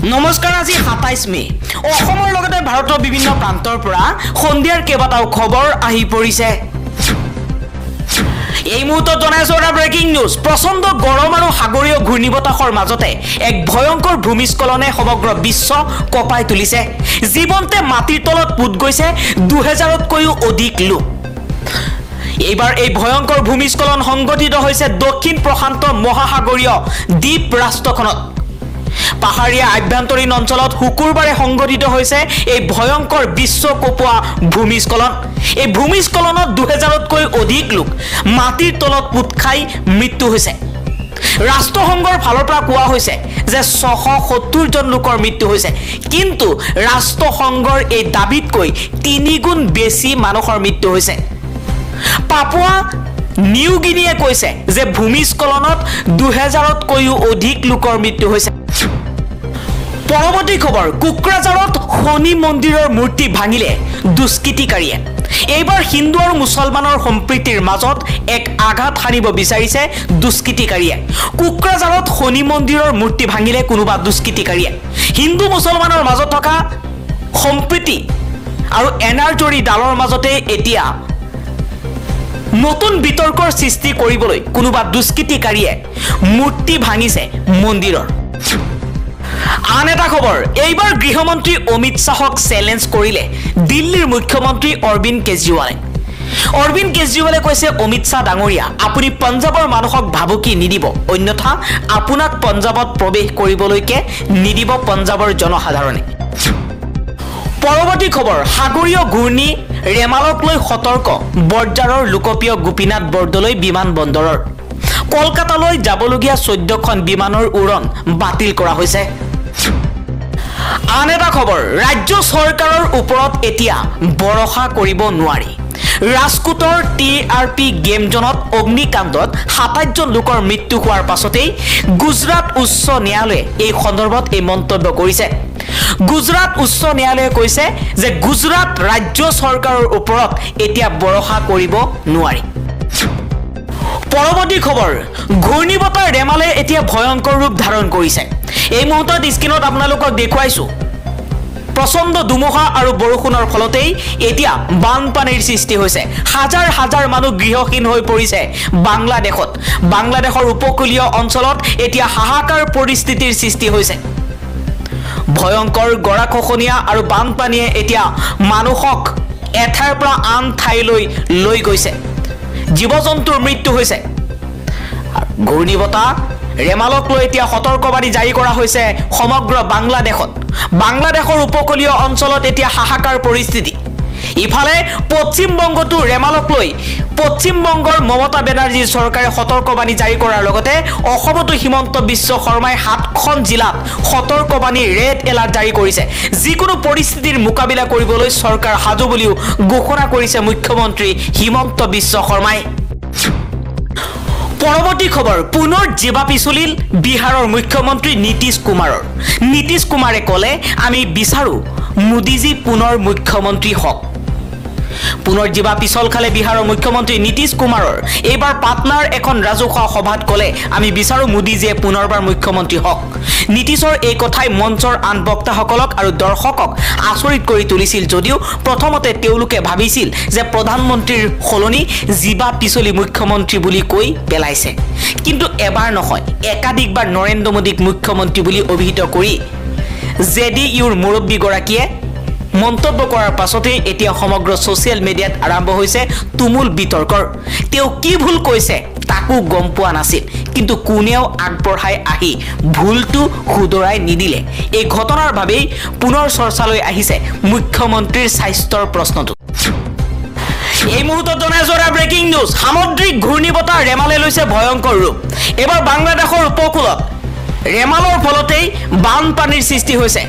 নমস্কাৰ। আজি ২৭ মে অসমৰ লগতে ভাৰতৰ বিভিন্ন প্ৰান্তৰ পৰা সন্ধিয়াৰ কেইবাটাও খবৰ আহি পৰিছে। এই মুহূৰ্তত জনাইছো এটা ব্ৰেকিং নিউজ। প্ৰচণ্ড গৰম আৰু সাগৰীয় ঘূৰ্ণীবতাহৰ মাজতে এক ভয়ংকৰ ভূমিস্খলনে সমগ্ৰ বিশ্ব কঁপাই তুলিছে। জীৱন্তে মাটিৰ তলত পুত গৈছে ২০০০তকৈও অধিক লোক। এইবাৰ এই ভয়ংকৰ ভূমিস্খলন সংঘটিত হৈছে দক্ষিণ প্ৰশান্ত মহাসাগৰীয় দ্বীপ ৰাষ্ট্ৰখনত। পাহাৰীয়া আভ্যন্তৰীণ অঞ্চলত শুকুৰবাৰে সংঘটিত হৈছে এই ভয়ংকৰ বিশ্ব কঁপোৱা ভূমিস্খলন। এই ভূমিস্খলনত ২০০০তকৈ অধিক লোক মাটিৰ তলত পুত খাই মৃত্যু হৈছে। ৰাষ্ট্ৰসংঘৰ ফালৰ পৰা কোৱা হৈছে যে ৬৭০ জন লোকৰ মৃত্যু হৈছে, কিন্তু ৰাষ্ট্ৰসংঘৰ এই দাবীতকৈ ৩ গুণ বেছি মানুহৰ মৃত্যু হৈছে। পাপুৱা নিউ গিনিয়ে কৈছে যে ভূমিস্খলনত ২০০০তকৈও অধিক লোকৰ মৃত্যু হৈছে। পৰৱৰ্তী খবৰ, কোকৰাঝাৰত শনি মন্দিৰৰ মূৰ্তি ভাঙিলে দুষ্কৃতিকাৰীয়ে। এইবাৰ হিন্দু আৰু মুছলমানৰ সম্প্ৰীতিৰ মাজত এক আঘাত সানিব বিচাৰিছে দুষ্কৃতিকাৰীয়ে। কোকৰাঝাৰত শনি মন্দিৰৰ মূৰ্তি ভাঙিলে কোনোবা দুষ্কৃতিকাৰীয়ে। হিন্দু মুছলমানৰ মাজত থকা সম্প্ৰীতি আৰু এনাৰজৰী ডালৰ মাজতে এতিয়া নতুন বিতৰ্কৰ সৃষ্টি কৰিবলৈ কোনোবা দুষ্কৃতিকাৰীয়ে মূৰ্তি ভাঙিছে মন্দিৰৰ। আন এটা খবৰ, এইবাৰ গৃহমন্ত্ৰী অমিত শ্বাহক চেলেঞ্জ কৰিলে দিল্লীৰ মুখ্যমন্ত্ৰী অৰবিন্দ কেজৰিৱালে। অৰবিন্দ কেজৰিৱালে কৈছে, অমিত শ্বাহ ডাঙৰীয়া, আপুনি পঞ্জাৱৰ মানুহক ভাবুকি নিদিব, অন্যথা আপোনাক পঞ্জাৱত প্ৰৱেশ কৰিবলৈকে নিদিব পঞ্জাৱৰ জনসাধাৰণে। পৰৱৰ্তী খবৰ, সাগৰীয় ঘূৰ্ণী ৰেমালক লৈ সতৰ্ক বৰঝাৰৰ লোকপ্ৰিয় গোপীনাথ বৰদলৈ বিমানবন্দৰৰ। কলকাতালৈ যাবলগীয়া ১৪খন বিমানৰ উৰণ বাতিল কৰা হৈছে। আন এটা খবৰ, ৰাজ্য চৰকাৰৰ ওপৰত এতিয়া ভৰসা কৰিব নোৱাৰি। ৰাজকোটৰ TRP গেম জোনত অগ্নিকাণ্ডত ২৭ জন লোকৰ মৃত্যু হোৱাৰ পাছতেই গুজৰাট উচ্চ ন্যায়ালয়ে এই সন্দৰ্ভত এই মন্তব্য কৰিছে। গুজৰাট উচ্চ ন্যায়ালয়ে কৈছে যে গুজৰাট ৰাজ্য চৰকাৰৰ ওপৰত এতিয়া ভৰসা কৰিব নোৱাৰি। পৰৱৰ্তী খবৰ, ঘূৰ্ণীবতাহ ৰেমালে এতিয়া ভয়ংকৰ ৰূপ ধাৰণ কৰিছে। এই মুহূৰ্তত স্ক্ৰীনত আপোনালোকক দেখুৱাইছো। প্ৰচণ্ড ধুমুহা আৰু বৰষুণৰ ফলতেই এতিয়া বানপানীৰ সৃষ্টি হৈছে। হাজাৰ হাজাৰ মানুহ গৃহহীন হৈ পৰিছে বাংলাদেশত। বাংলাদেশৰ উপকূলীয় অঞ্চলত এতিয়া হাহাকাৰ পৰিস্থিতিৰ সৃষ্টি হৈছে। ভয়ংকৰ গৰাখহনীয়া আৰু বানপানীয়ে এতিয়া মানুহক এঠাইৰ পৰা আন ঠাইলৈ লৈ গৈছে। জীৱ জন্তুৰ মৃত্যু হৈছে। ঘূৰ্ণীবতাহ ৰেমালক লৈ এতিয়া সতৰ্কবাণী জাৰি কৰা হৈছে সমগ্ৰ বাংলাদেশত। বাংলাদেশৰ উপকূলীয় অঞ্চলত এতিয়া হাহাকাৰ পৰিস্থিতি। ইফালে পশ্চিমবংগতো ৰেমালক লৈ পশ্চিমবংগৰ মমতা বেনাৰ্জীৰ চৰকাৰে সতৰ্কবাণী জাৰি কৰাৰ লগতে অসমতো হিমন্ত বিশ্ব শৰ্মাই ৭খন জিলাত সতৰ্কবাণী ৰেড এলাৰ্ট জাৰি কৰিছে। যিকোনো পৰিস্থিতিৰ মোকাবিলা কৰিবলৈ চৰকাৰ সাজু বুলিও ঘোষণা কৰিছে মুখ্যমন্ত্ৰী হিমন্ত বিশ্ব শৰ্মাই। পৰৱৰ্তী খবৰ, পুনৰ জিভা পিছলিল বিহাৰৰ মুখ্যমন্ত্ৰী নীতিশ কুমাৰৰ। নীতিশ কুমাৰে ক'লে, আমি বিচাৰো মোদীজী পুনৰ মুখ্যমন্ত্ৰী হওক। পুনৰ জিভা পিছল খালে বিহাৰৰ মুখ্যমন্ত্ৰী নীতিশ কুমাৰৰ। এইবাৰ পাটনাৰ এখন ৰাজহুৱা সভাত ক'লে, আমি বিচাৰো মোদীজীয়ে পুনৰবাৰ মুখ্যমন্ত্ৰী হওক। নীতিশৰ এই কথাই মঞ্চৰ আন বক্তাসকলক আৰু দৰ্শকক আচৰিত কৰি তুলিছিল যদিও প্ৰথমতে তেওঁলোকে ভাবিছিল যে প্ৰধানমন্ত্ৰীৰ সলনি জিভা পিছলি মুখ্যমন্ত্ৰী বুলি কৈ পেলাইছে। কিন্তু এবাৰ নহয়, একাধিকবাৰ নৰেন্দ্ৰ মোদীক মুখ্যমন্ত্ৰী বুলি অভিহিত কৰি JDUৰ মুৰব্বীগৰাকীয়ে মন্তব্য কৰাৰ পাছতে এতিয়া সমগ্ৰ ছ'চিয়েল মিডিয়াত আৰম্ভ হৈছে তুমুল বিতৰ্কৰ। তেওঁ কি ভুল কৈছে তাকো গম পোৱা নাছিল, কিন্তু কোনেও আগবঢ়াই আহি ভুলটো শুধৰাই নিদিলে। এই ঘটনাৰ বাবেই পুনৰ চৰ্চালৈ আহিছে মুখ্যমন্ত্ৰীৰ স্বাস্থ্যৰ প্ৰশ্নটো। এই মুহূৰ্তত জনাইছো এটা ব্ৰেকিং নিউজ। সামুদ্ৰিক ঘূৰ্ণীবতাহ ৰেমালে লৈছে ভয়ংকৰ ৰূপ। এইবাৰ বাংলাদেশৰ উপকূলত ৰেমালৰ ফলতেই বানপানীৰ সৃষ্টি হৈছে।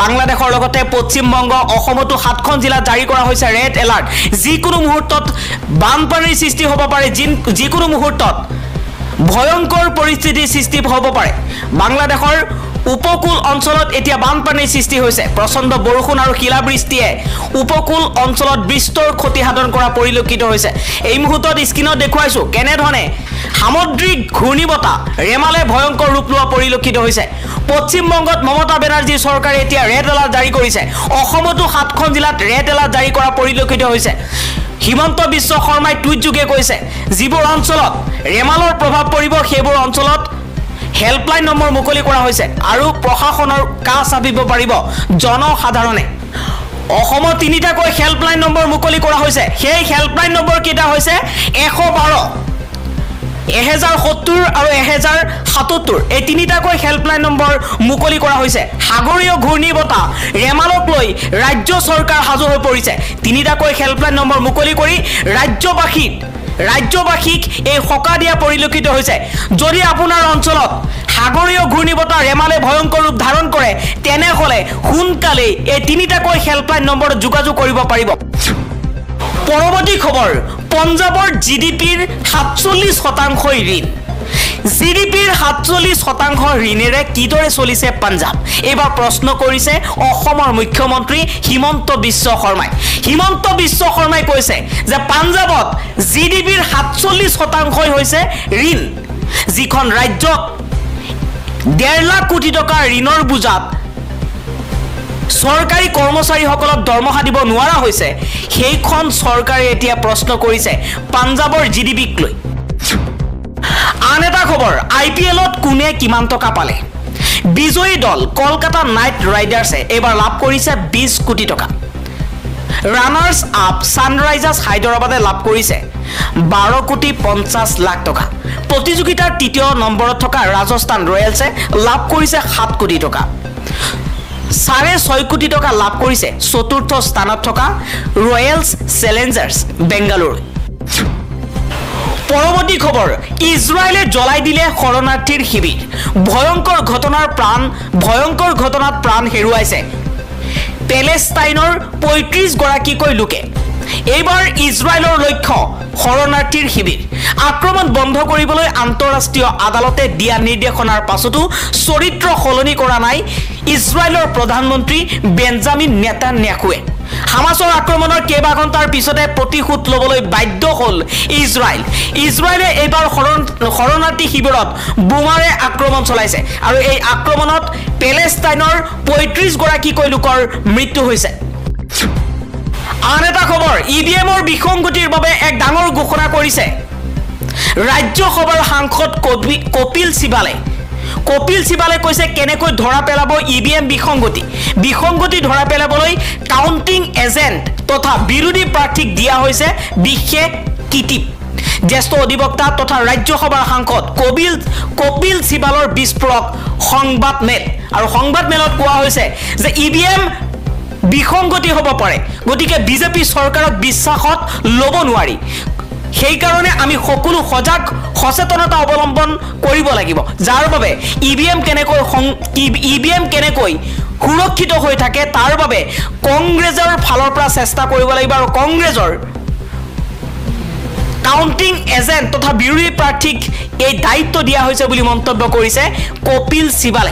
বাংলাদেশৰ লগতে পশ্চিমবংগ, অসমতো 7খন জিলাত জাৰি কৰা হৈছে ৰেড এলাৰ্ট। যিকোনো মুহূৰ্তত বানপানীৰ সৃষ্টি হ'ব পাৰে, যিকোনো মুহূৰ্তত ভয়ংকৰ পৰিস্থিতিৰ সৃষ্টি হ'ব পাৰে। বাংলাদেশৰ উপকূল অঞ্চলত এতিয়া বানপানীৰ সৃষ্টি হৈছে প্ৰচণ্ড বৰষুণ আৰু শিলাবৃষ্টিয়ে উপকূল অঞ্চলত বিস্তৰ ক্ষতি সাধন কৰা পৰিলক্ষিত হৈছে এই মুহূৰ্তত স্ক্ৰীনত দেখুৱাইছো কেনেধৰণে সামুদ্ৰিক ঘূৰ্ণীবতাহ ৰেমালে ভয়ংকৰ ৰূপ লোৱা পৰিলক্ষিত হৈছে পশ্চিমবংগত মমতা বেনাৰ্জীৰ চৰকাৰে এতিয়া ৰেড এলাৰ্ট জাৰি কৰিছে অসমতো 7খন জিলাত ৰেড এলাৰ্ট জাৰি কৰা পৰিলক্ষিত হৈছে হিমন্ত বিশ্ব শৰ্মাই টুইট যোগে কৈছে যিবোৰ অঞ্চলত ৰেমালৰ প্ৰভাৱ পৰিব সেইবোৰ অঞ্চলত হেল্পলাইন নম্বৰ মুকলি কৰা হৈছে আৰু প্ৰশাসনৰ কাষ চাপিব পাৰিব জনসাধাৰণে অসমত 3টাকৈ হেল্পলাইন নম্বৰ মুকলি কৰা হৈছে সেই হেল্পলাইন নম্বৰ কেইটা হৈছে 112 1070 আৰু 1077 এই 3টাকৈ হেল্পলাইন নম্বৰ মুকলি কৰা হৈছে সাগৰীয় ঘূৰ্ণীবতাহ ৰেমালক লৈ ৰাজ্য চৰকাৰ সাজু হৈ পৰিছে 3টাকৈ হেল্পলাইন নম্বৰ মুকলি কৰি ৰাজ্যবাসীক এই সকাহ দিয়া পৰিলক্ষিত হৈছে যদি আপোনাৰ অঞ্চলত সাগৰীয় ঘূৰ্ণীবতাহ ৰেমালে ভয়ংকৰ ৰূপ ধাৰণ কৰে তেনেহলে সোনকালে এই 3টাকৈ হেল্পলাইন নম্বৰত যোগাযোগ কৰিব পাৰিব পৰৱৰ্তী খবৰ পঞ্জাবৰ জিডিপিৰ 47% ঋণ জিডিপিৰ 47% ঋণেৰে কিদৰে চলিছে পঞ্জাব এবাৰ প্ৰশ্ন কৰিছে অসমৰ মুখ্যমন্ত্ৰী হিমন্ত বিশ্ব শৰ্মাই কৈছে যে পঞ্জাবত জিডিপিৰ 47% হৈছে ঋণ যিখন ৰাজ্যক 1.5 লাখ কোটি টকা ঋণৰ বুজাত চৰকাৰী কৰ্মচাৰীসকলক দৰমহা দিব নোৱাৰা হৈছে সেইখন চৰকাৰে এতিয়া প্ৰশ্ন কৰিছে পঞ্জাবৰ জিডিপিক লৈ আন এটা খবৰ আইপিএলত কোনে কিমান টকা পালে বিজয়ী দল কলকাতা নাইট ৰাইডাৰ্ছে এবাৰ লাভ কৰিছে 20 কোটি টকা ৰানাৰ্ছ আপ ছানৰাইজাৰ্ছ হায়দৰাবাদে লাভ কৰিছে 12 কোটি 50 লাখ টকা প্ৰতিযোগিতাৰ তৃতীয় নম্বৰত থকা ৰাজস্থান ৰয়েলছে লাভ কৰিছে 7 কোটি টকা 6.5 কোটি টকা লাভ কৰিছে চতুৰ্থ স্থানত থকা ৰয়েলছ চেলেঞ্জাৰ্ছ বেংগালুৰু পৰৱৰ্তী খবৰ ইজৰাইলে জ্বলাই দিলে শৰণাৰ্থীৰ শিবিৰ ভয়ংকৰ ঘটনাত প্ৰাণ হেৰুৱাইছে পেলেষ্টাইনৰ 35 গৰাকীকৈ লোকে এইবাৰ ইজৰাইলৰ লক্ষ্য শৰণাৰ্থীৰ শিবিৰ আক্ৰমণ বন্ধ কৰিবলৈ আন্তঃৰাষ্ট্ৰীয় আদালতে দিয়া নিৰ্দেশনাৰ পাছতো চৰিত্ৰ সলনি কৰা নাই ইজৰাইলৰ প্ৰধানমন্ত্ৰী বেঞ্জামিন নেতান্যাহুৱে হামাছৰ আক্ৰমণৰ কেইবা ঘণ্টাৰ পিছতে প্ৰতিশোধ ল'বলৈ বাধ্য হ'ল ইজৰাইলে এইবাৰ শৰণাৰ্থী শিবিৰত বোমাৰে আক্ৰমণ চলাইছে আৰু এই আক্ৰমণত পেলেষ্টাইনৰ 35 গৰাকীকৈ লোকৰ মৃত্যু হৈছে আন এটা খবৰ ইভিএমৰ বিসংগতিৰ বাবে এক ডাঙৰ ঘোষণা কৰিছে ৰাজ্যসভাৰ সাংসদ কপিল সিবালে কৈছে কেনেকৈ ধৰা পেলাব ইভিএম বিসংগতি ধৰা পেলাবলৈ কাউন্টিং এজেন্ট তথা বিৰোধী প্ৰাৰ্থীক দিয়া হৈছে বিশেষ কিটিপ জ্যেষ্ঠ অধিবক্তা তথা ৰাজ্যসভাৰ সাংসদ কপিল সিবালৰ বিস্ফোৰক সংবাদমেল আৰু সংবাদমেলত কোৱা হৈছে যে ইভিএম বিসংগতি হ'ব পাৰে গতিকে বিজেপি চৰকাৰক বিশ্বাসত ল'ব নোৱাৰি সেইকাৰণে আমি সকলো সচেতনতা অৱলম্বন কৰিব লাগিব যাৰ বাবে ইভিএম কেনেকৈ সুৰক্ষিত হৈ থাকে তাৰ বাবে কংগ্ৰেছৰ ফালৰ পৰা চেষ্টা কৰিব লাগিব আৰু কংগ্ৰেছৰ কাউন্টিং এজেন্ট তথা বিৰোধী প্ৰাৰ্থীক এই দায়িত্ব দিয়া হৈছে বুলি মন্তব্য কৰিছে কপিল সিবালে